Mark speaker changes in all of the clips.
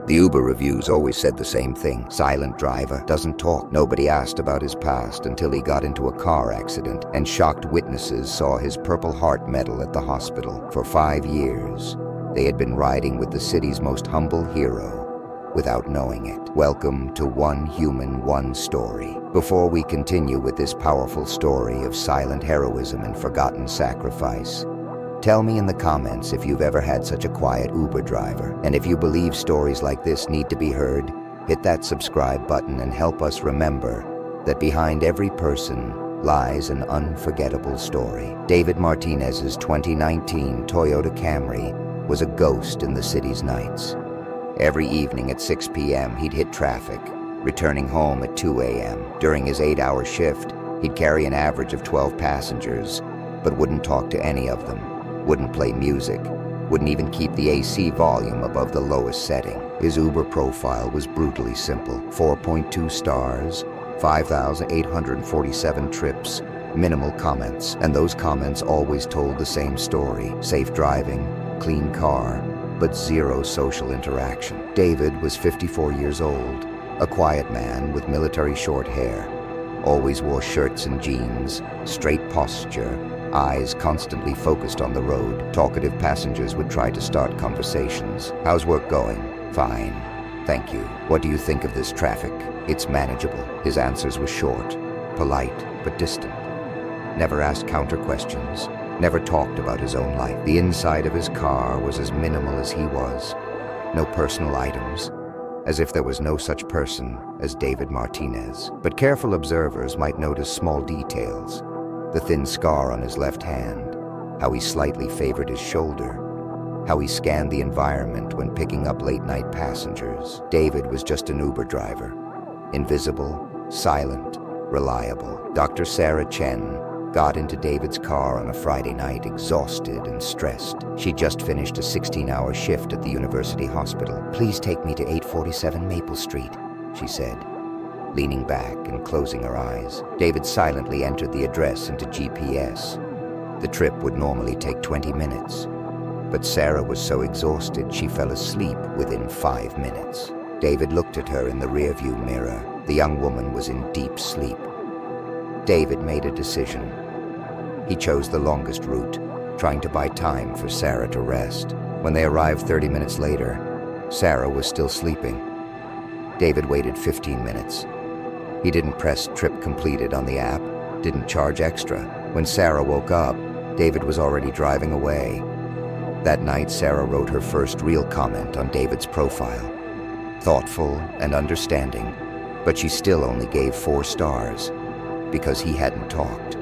Speaker 1: The Uber reviews always said the same thing. Silent driver, doesn't talk. Nobody asked about his past until he got into a car accident, and shocked witnesses saw his Purple Heart medal at the hospital. For 5 years, they had been riding with the city's most humble hero without knowing it. Welcome to One Human, One Story. Before we continue with this powerful story of silent heroism and forgotten sacrifice, tell me in the comments if you've ever had such a quiet Uber driver. And if you believe stories like this need to be heard, hit that subscribe button and help us remember that behind every person lies an unforgettable story. David Martinez's 2019 Toyota Camry was a ghost in the city's nights. Every evening at 6 p.m. he'd hit traffic, returning home at 2 a.m. During his 8-hour shift, he'd carry an average of 12 passengers, but wouldn't talk to any of them. Wouldn't play music, wouldn't even keep the AC volume above the lowest setting. His Uber profile was brutally simple: 4.2 stars, 5,847 trips, minimal comments, and those comments always told the same story: safe driving, clean car, but zero social interaction. David was 54 years old, a quiet man with military short hair, always wore shirts and jeans, straight posture, eyes constantly focused on the road. Talkative passengers would try to start conversations. How's work going? Fine, thank you. What do you think of this traffic? It's manageable. His answers were short, polite, but distant. Never asked counter questions, never talked about his own life. The inside of his car was as minimal as he was. No personal items, as if there was no such person as David Martinez. But careful observers might notice small details: the thin scar on his left hand, how he slightly favored his shoulder, how he scanned the environment when picking up late-night passengers. David was just an Uber driver, invisible, silent, reliable. Dr. Sarah Chen got into David's car on a Friday night, exhausted and stressed. She just finished a 16-hour shift at the university hospital. "Please take me to 847 Maple Street," she said, leaning back and closing her eyes. David silently entered the address into GPS. The trip would normally take 20 minutes, but Sarah was so exhausted she fell asleep within 5 minutes. David looked at her in the rearview mirror. The young woman was in deep sleep. David made a decision. He chose the longest route, trying to buy time for Sarah to rest. When they arrived 30 minutes later, Sarah was still sleeping. David waited 15 minutes. He didn't press "trip completed" on the app, didn't charge extra. When Sarah woke up, David was already driving away. That night, Sarah wrote her first real comment on David's profile. Thoughtful and understanding, but she still only gave 4 stars, because he hadn't talked.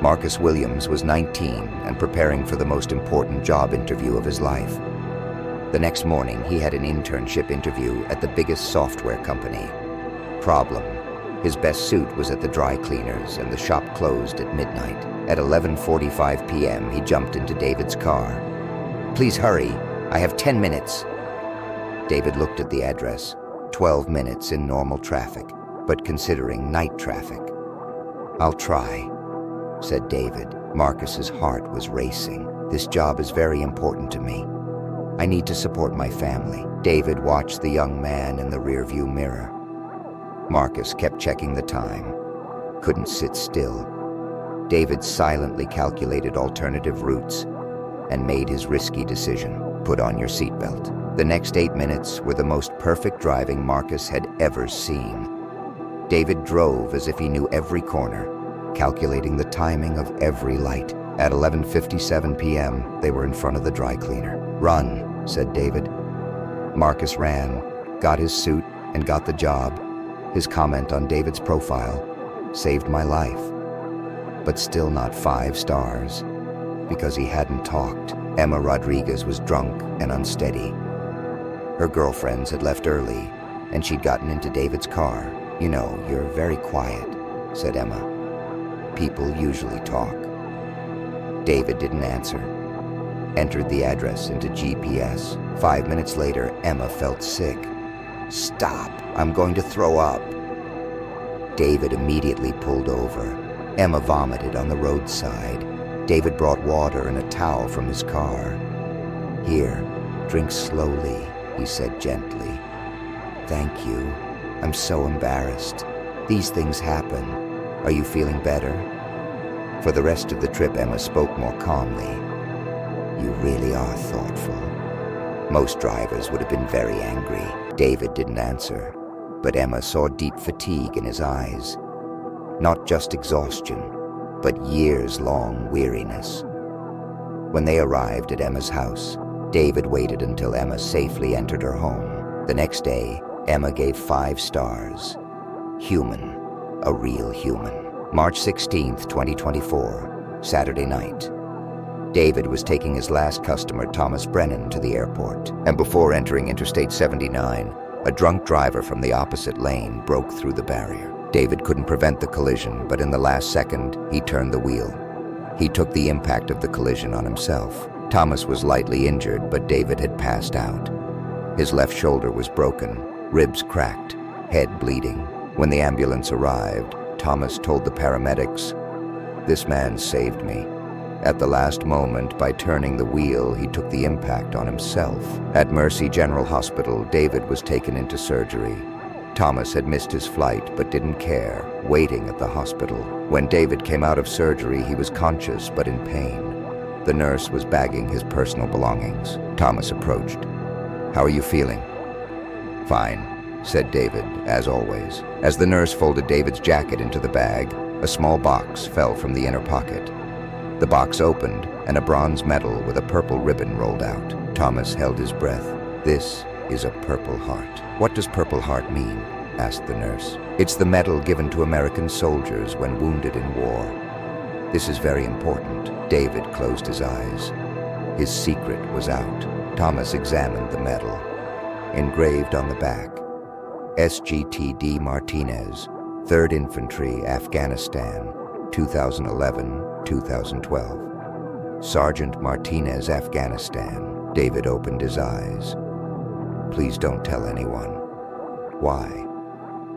Speaker 1: Marcus Williams was 19 and preparing for the most important job interview of his life. The next morning, he had an internship interview at the biggest software company. Problem: his best suit was at the dry cleaners and the shop closed at midnight. At 11:45 p.m., he jumped into David's car. "Please hurry, I have 10 minutes. David looked at the address. 12 minutes in normal traffic, but considering night traffic. "I'll try," said David. Marcus's heart was racing. "This job is very important to me. I need to support my family." David watched the young man in the rearview mirror. Marcus kept checking the time, couldn't sit still. David silently calculated alternative routes and made his risky decision: put on your seatbelt. The next 8 minutes were the most perfect driving Marcus had ever seen. David drove as if he knew every corner, calculating the timing of every light. At 11:57 p.m., they were in front of the dry cleaner. "Run," said David. Marcus ran, got his suit, and got the job. His comment on David's profile: "Saved my life." But still not 5 stars, because he hadn't talked. Emma Rodriguez was drunk and unsteady. Her girlfriends had left early, and she'd gotten into David's car. "You know, you're very quiet," said Emma. "People usually talk." David didn't answer. Entered the address into GPS. 5 minutes later, Emma felt sick. "Stop, I'm going to throw up." David immediately pulled over. Emma vomited on the roadside. David brought water and a towel from his car. "Here, drink slowly," he said gently. "Thank you. I'm so embarrassed. These things happen. Are you feeling better?" For the rest of the trip, Emma spoke more calmly. "You really are thoughtful." Most drivers would have been very angry. David didn't answer, but Emma saw deep fatigue in his eyes. Not just exhaustion, but years-long weariness. When they arrived at Emma's house, David waited until Emma safely entered her home. The next day, Emma gave 5 stars. Human, a real human. March 16th, 2024, Saturday night. David was taking his last customer, Thomas Brennan, to the airport, and before entering Interstate 79, a drunk driver from the opposite lane broke through the barrier. David couldn't prevent the collision, but in the last second, he turned the wheel. He took the impact of the collision on himself. Thomas was lightly injured, but David had passed out. His left shoulder was broken, ribs cracked, head bleeding. When the ambulance arrived, Thomas told the paramedics, "This man saved me." At the last moment, by turning the wheel, he took the impact on himself. At Mercy General Hospital, David was taken into surgery. Thomas had missed his flight but didn't care, waiting at the hospital. When David came out of surgery, he was conscious but in pain. The nurse was bagging his personal belongings. Thomas approached. "How are you feeling?" "Fine," said David, as always. As the nurse folded David's jacket into the bag, a small box fell from the inner pocket. The box opened, and a bronze medal with a purple ribbon rolled out. Thomas held his breath. "This is a Purple Heart." "What does Purple Heart mean?" asked the nurse. "It's the medal given to American soldiers when wounded in war. This is very important." David closed his eyes. His secret was out. Thomas examined the medal. Engraved on the back, SGT Martinez, 3rd Infantry, Afghanistan, 2011-2012. Sergeant Martinez, Afghanistan. David opened his eyes. "Please don't tell anyone." "Why?"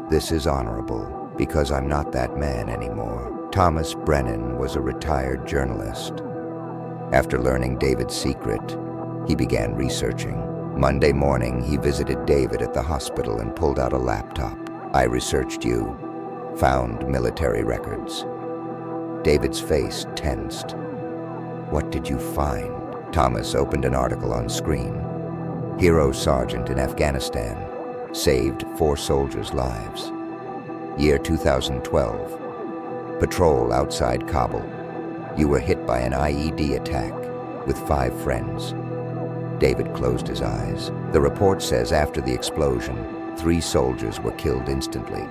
Speaker 1: "This is honorable, because I'm not that man anymore." Thomas Brennan was a retired journalist. After learning David's secret, he began researching. Monday morning, he visited David at the hospital and pulled out a laptop. "I researched you, found military records." David's face tensed. "What did you find?" Thomas opened an article on screen. "Hero Sergeant in Afghanistan, saved 4 soldiers' lives. Year 2012. Patrol outside Kabul. You were hit by an IED attack with 5 friends." David closed his eyes. The report says after the explosion, 3 soldiers were killed instantly.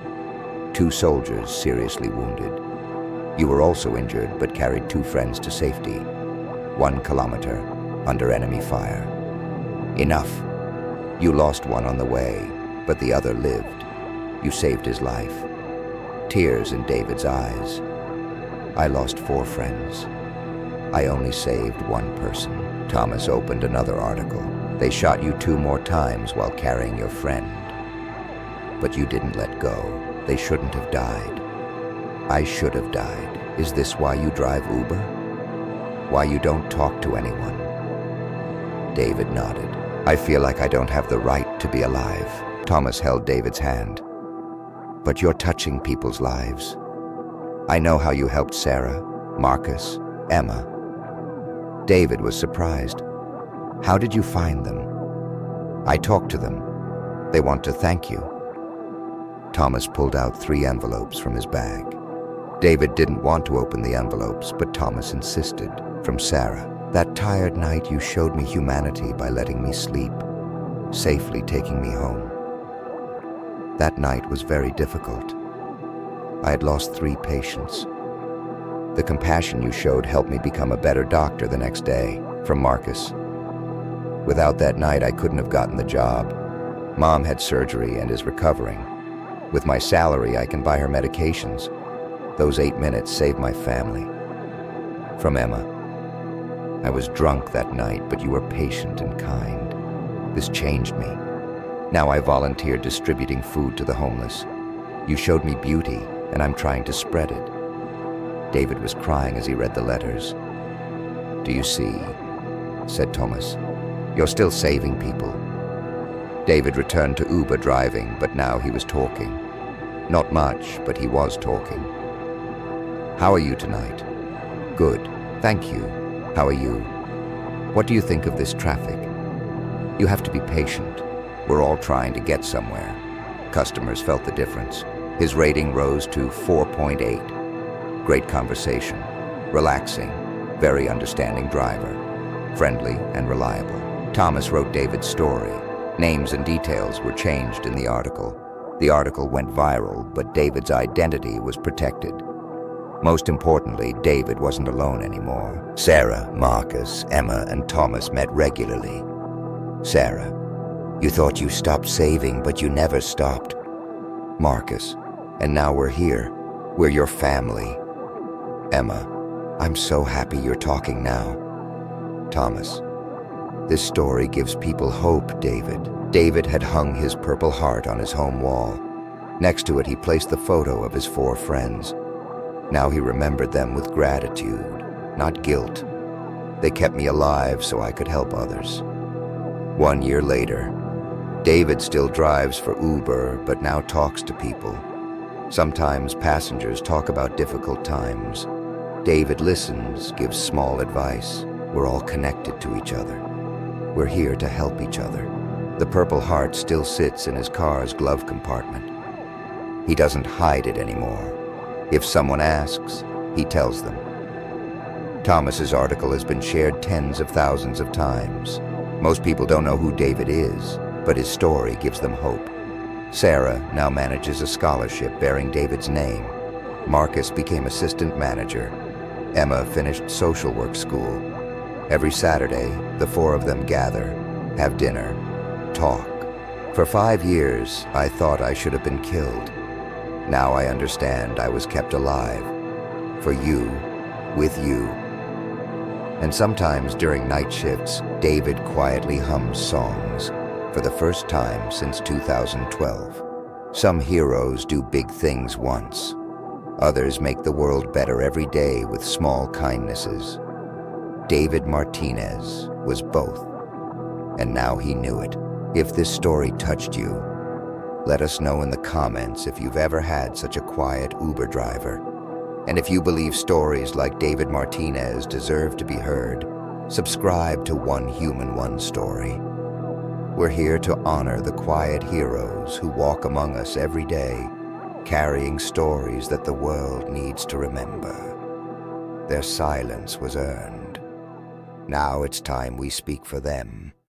Speaker 1: 2 soldiers seriously wounded. You were also injured but carried 2 friends to safety. 1 kilometer under enemy fire. Enough. You lost one on the way, but the other lived. You saved his life. Tears in David's eyes. "I lost 4 friends. I only saved 1 person." Thomas opened another article. "They shot you 2 more times while carrying your friend. But you didn't let go. They shouldn't have died. I should have died. Is this why you drive Uber? Why you don't talk to anyone?" David nodded. "I feel like I don't have the right to be alive." Thomas held David's hand. "But you're touching people's lives. I know how you helped Sarah, Marcus, Emma." David was surprised. "How did you find them?" "I talked to them. They want to thank you." Thomas pulled out 3 envelopes from his bag. David didn't want to open the envelopes, but Thomas insisted. From Sarah. "That tired night you showed me humanity by letting me sleep, safely taking me home. That night was very difficult. I had lost 3 patients. The compassion you showed helped me become a better doctor the next day." From Marcus. "Without that night, I couldn't have gotten the job. Mom had surgery and is recovering. With my salary, I can buy her medications. Those 8 minutes saved my family." From Emma. "I was drunk that night, but you were patient and kind. This changed me. Now I volunteer distributing food to the homeless. You showed me beauty, and I'm trying to spread it." David was crying as he read the letters. "Do you see?" said Thomas. "You're still saving people. David returned to Uber driving, but now he was talking. Not much, but he was talking. "How are you tonight?" "Good, thank you. How are you?" "What do you think of this traffic?" "You have to be patient. We're all trying to get somewhere." Customers felt the difference. His rating rose to 4.8. Great conversation. Relaxing. Very understanding driver. Friendly and reliable. Thomas wrote David's story. Names and details were changed in the article. The article went viral, but David's identity was protected. Most importantly, David wasn't alone anymore. Sarah, Marcus, Emma, and Thomas met regularly. Sarah: "You thought you stopped saving, but you never stopped." Marcus: "And now we're here. We're your family." Emma: "I'm so happy you're talking now." Thomas: "This story gives people hope, David." David had hung his Purple Heart on his home wall. Next to it, he placed the photo of his 4 friends. Now he remembered them with gratitude, not guilt. They kept me alive so I could help others. 1 year later, David still drives for Uber, but now talks to people. Sometimes passengers talk about difficult times. David listens, gives small advice. We're all connected to each other. We're here to help each other. The Purple Heart still sits in his car's glove compartment. He doesn't hide it anymore. If someone asks, he tells them. Thomas's article has been shared tens of thousands of times. Most people don't know who David is, but his story gives them hope. Sarah now manages a scholarship bearing David's name. Marcus became assistant manager. Emma finished social work school. Every Saturday, the 4 of them gather, have dinner, talk. For 5 years, I thought I should have been killed. Now I understand I was kept alive. For you, with you. And sometimes during night shifts, David quietly hums songs, for the first time since 2012. Some heroes do big things once. Others make the world better every day with small kindnesses. David Martinez was both, and now he knew it. If this story touched you, let us know in the comments if you've ever had such a quiet Uber driver. And if you believe stories like David Martinez deserve to be heard, subscribe to One Human One Story. We're here to honor the quiet heroes who walk among us every day, carrying stories that the world needs to remember. Their silence was earned. Now it's time we speak for them.